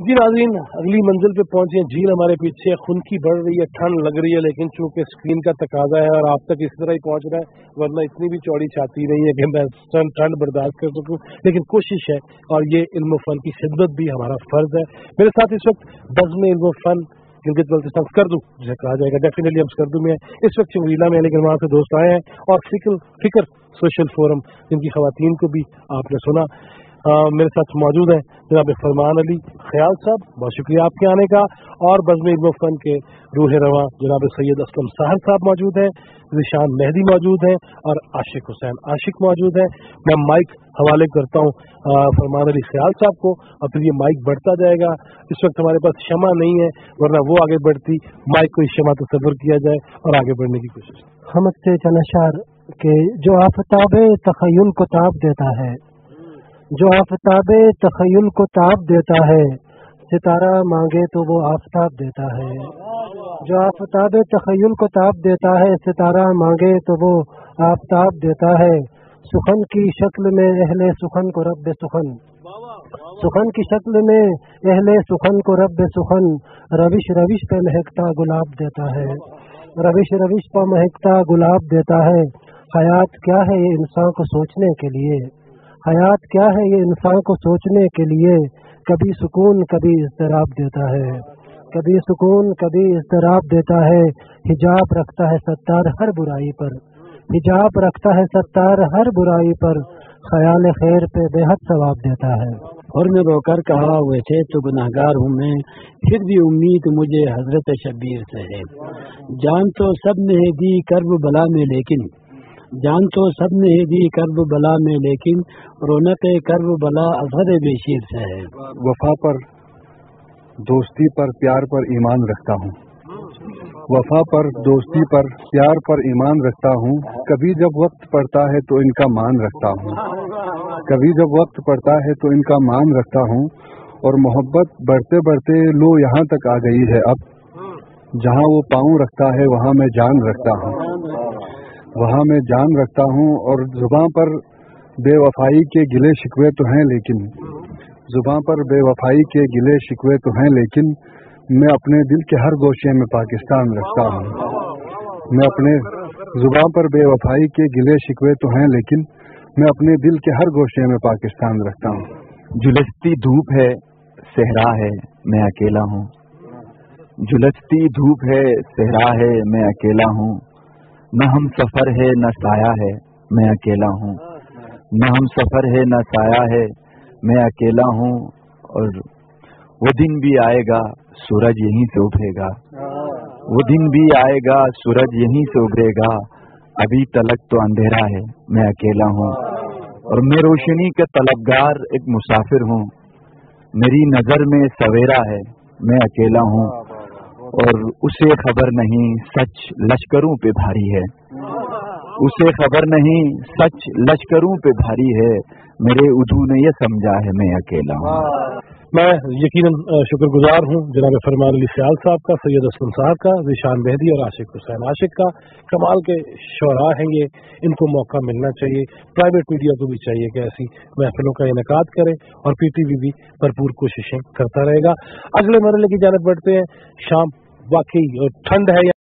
जी नाज़रीन, अगली मंजिल पे पहुंचे। झील हमारे पीछे, खुनकी बढ़ रही है, ठंड लग रही है, लेकिन चूंकि स्क्रीन का तकाजा है और आप तक इस तरह ही पहुंच रहा है, वरना इतनी भी चौड़ी छाती नहीं है कि मैं ठंड बर्दाश्त कर सकूं, लेकिन कोशिश है और ये इल्म फन की खिदमत भी हमारा फर्ज है। मेरे साथ इस वक्त बज़्म इल्म फन गिलगित बल्तिस्तान स्कर्दू जिसे कहा जाएगा, डेफिनेटली हम स्कर्दू में है इस वक्त, चंगरीला में, लेकिन वहाँ से दोस्त आए हैं, और फिक्र सोशल फोरम जिनकी खवातीन को भी आपने सुना। मेरे साथ मौजूद हैं जनाब फरमान अली ख्याल साहब, बहुत शुक्रिया आपके आने का, और बज़्म इल्म फन के रूह रवां जनाब सैयद असलम साहर साहब मौजूद हैं, ज़ीशान मेहदी मौजूद हैं, और आशिक हुसैन आशिक मौजूद हैं। मैं माइक हवाले करता हूँ फरमान अली ख्याल साहब को, और फिर ये माइक बढ़ता जाएगा। इस वक्त हमारे पास क्षमा नहीं है, वरना वो आगे बढ़ती, माइक को क्षमा तस्वर किया जाए और आगे बढ़ने की कोशिश। हम से चनशार के जो आफताब तखय्युल को ताब देता है, जो आफताब तखय्युल को ताब देता है, सितारा मांगे तो वो आफताब देता है। जो आफताब तखय्युल को ताब देता है, सितारा मांगे तो वो आफताब देता है। सुखन की शक्ल में अहले सुखन को रब्बे सुखन, सुखन की शक्ल में अहले सुखन को रब्बे सुखन, रविश रविश पे महकता गुलाब देता है, रविश रविश पे महकता गुलाब देता है। हयात क्या है ये इंसान को सोचने के लिए, हयात क्या है ये इंसान को सोचने के लिए, कभी सुकून कभी इज़्तिराब देता है, कभी सुकून कभी इज़्तिराब देता है। हिजाब रखता है सत्तार हर बुराई पर, हिजाब रखता है सत्तार हर बुराई पर, ख्याल खैर पे बेहद सवाब देता है। और मैं रोकर कहा वैसे तो गुनाहगार हूँ मैं, फिर भी उम्मीद मुझे हजरत शबीर से है। जान तो सब ने दी कर्ब बला में, लेकिन जान तो सब ने दी कर्ब बला में, लेकिन रौनक कर्ब बला असर बेशीर से है। वफा पर, दोस्ती पर, प्यार पर ईमान रखता हूँ, वफा पर, दोस्ती पर, प्यार पर ईमान रखता हूँ। कभी जब वक्त पड़ता है तो इनका मान रखता हूँ, कभी जब वक्त पड़ता है तो इनका मान रखता हूँ। और मोहब्बत बढ़ते बढ़ते लो यहाँ तक आ गई है अब, जहाँ वो पाँव रखता है वहाँ मैं जान रखता हूँ, वहाँ मैं जान रखता हूँ। और जुबान पर बेवफाई के गिले शिकवे तो हैं, लेकिन जुबान पर बेवफाई के गिले शिकवे तो हैं, लेकिन मैं अपने दिल के हर गोशे में पाकिस्तान रखता हूँ। मैं अपने जुबान पर बेवफाई के गिले शिकवे तो हैं, लेकिन मैं अपने दिल के हर गोशे में पाकिस्तान रखता हूँ। झुलसती धूप है, सहरा है, मैं अकेला हूँ, झुलसती धूप है, सहरा है, मैं अकेला हूँ। न हम सफर है न साया है, मैं अकेला हूँ, न हम सफर है न साया है, मैं अकेला हूँ। और वो दिन भी आएगा सूरज यहीं से उभरेगा, वो दिन भी आएगा सूरज यहीं से उभरेगा, अभी तलक तो अंधेरा है, मैं अकेला हूँ। और मैं रोशनी के तलबगार एक मुसाफिर हूँ, मेरी नजर में सवेरा है, मैं अकेला हूँ। और उसे खबर नहीं सच लश्करों पे भारी है, उसे खबर नहीं सच लश्करों पे भारी है, मेरे उदू ने ये समझा है मैं अकेला हूँ। मैं यकीनन शुक्रगुजार हूँ जनाब फरमान अली ख्याल साहब का, सैयद असलम साहब का, ज़ीशान मेहदी और आशिक हुसैन आशिक का। कमाल के शोरा हैं ये, इनको मौका मिलना चाहिए। प्राइवेट मीडिया को भी चाहिए कि ऐसी महफिलों का इनेकाद करे, और PTV भी भरपूर कोशिशें करता रहेगा। अगले मरहले की जानिब बढ़ते हैं। शाम वाकई ठंड है।